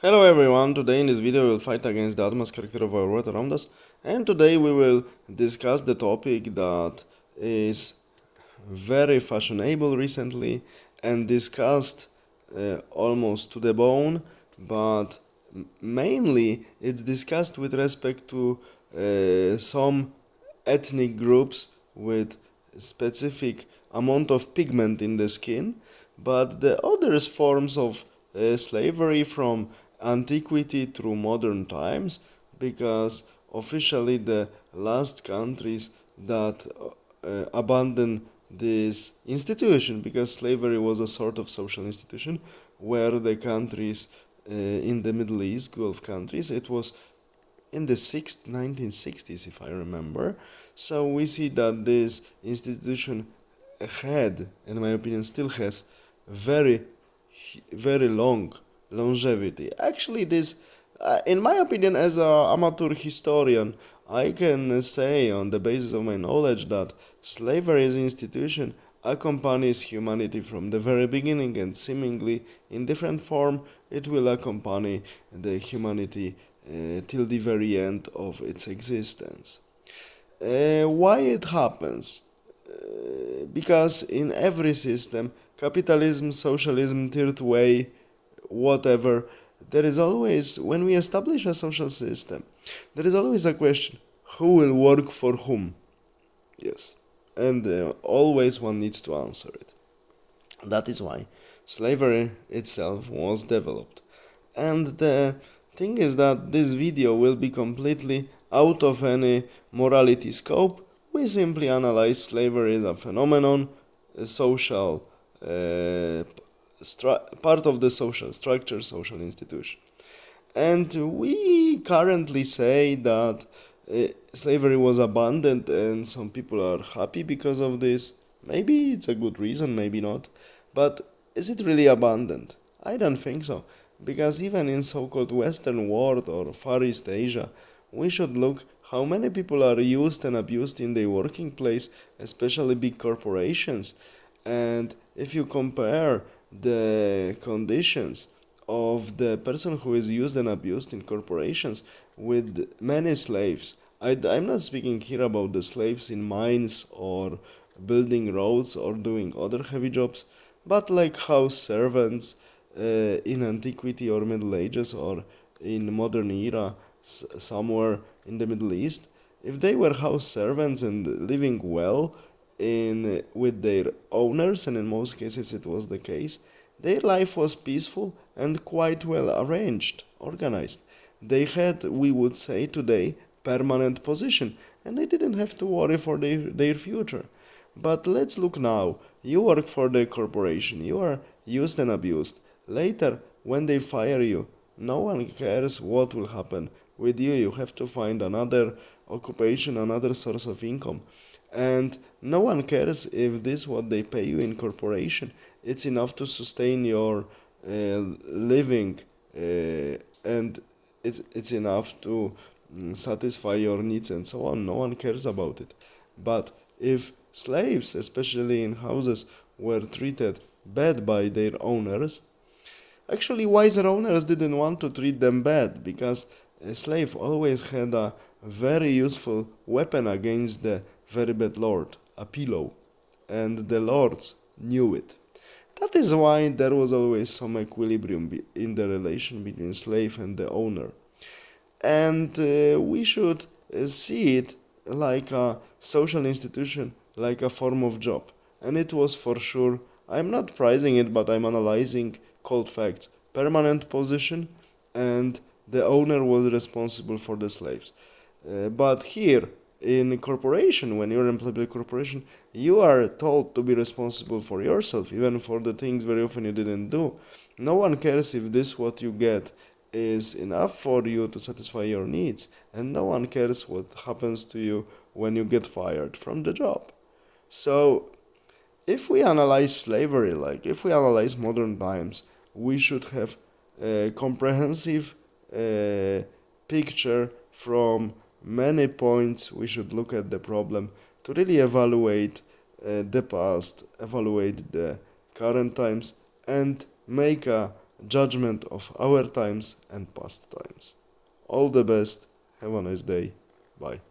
Hello everyone, today in this video we will fight against the Atmas character of our world around us, and today we will discuss the topic that is very fashionable recently and discussed almost to the bone, but mainly it's discussed with respect to some ethnic groups with specific amount of pigment in the skin, but the other forms of slavery from antiquity through modern times, because officially the last countries that abandoned this institution, because slavery was a sort of social institution, where the countries in the Middle East, Gulf countries, it was in the 1960s, if I remember. So we see that this institution had, in my opinion, still has very, very long longevity. Actually, this, in my opinion, as an amateur historian, I can say on the basis of my knowledge that slavery as an institution accompanies humanity from the very beginning, and seemingly in different form it will accompany the humanity till the very end of its existence. Why it happens? Because in every system, capitalism, socialism, third way, whatever, there is always, when we establish a social system, there is always a question, who will work for whom? Yes. And always one needs to answer it. That is why slavery itself was developed. And the thing is that this video will be completely out of any morality scope. We simply analyze slavery as a phenomenon, a social part of the social structure, social institution. And we currently say that slavery was abandoned and some people are happy because of this. Maybe it's a good reason, maybe not. But is it really abandoned? I don't think so. Because even in so-called Western world or Far East Asia, we should look how many people are used and abused in their working place, especially big corporations. And if you compare the conditions of the person who is used and abused in corporations with many slaves, I'm not speaking here about the slaves in mines or building roads or doing other heavy jobs, but like house servants in antiquity or Middle Ages or in modern era somewhere in the Middle East. If they were house servants and living well in with their owners, and in most cases it was the case, their life was peaceful and quite well arranged, organized. They had, we would say today, permanent position, and they didn't have to worry for their future. But let's look now. You work for the corporation, you are used and abused. Later, when they fire you, no one cares what will happen with you. You have to find another occupation, another source of income. And no one cares if this what they pay you in corporation, it's enough to sustain your living, and it's enough to satisfy your needs and so on. No one cares about it. But if slaves, especially in houses, were treated bad by their owners, actually wiser owners didn't want to treat them bad, because a slave always had a very useful weapon against the very bad lord, a pillow, and the lords knew it. That is why there was always some equilibrium in the relation between slave and the owner. And we should see it like a social institution, like a form of job. And it was for sure, I'm not prizing it, but I'm analyzing cold facts. Permanent position, and the owner was responsible for the slaves. But here, in a corporation, when you're employed by a corporation, you are told to be responsible for yourself, even for the things very often you didn't do. No one cares if this what you get is enough for you to satisfy your needs, and no one cares what happens to you when you get fired from the job. So, if we analyze slavery, like if we analyze modern times, we should have a comprehensive picture from many points. We should look at the problem to really evaluate the past, evaluate the current times, and make a judgment of our times and past times. All the best. Have a nice day. Bye.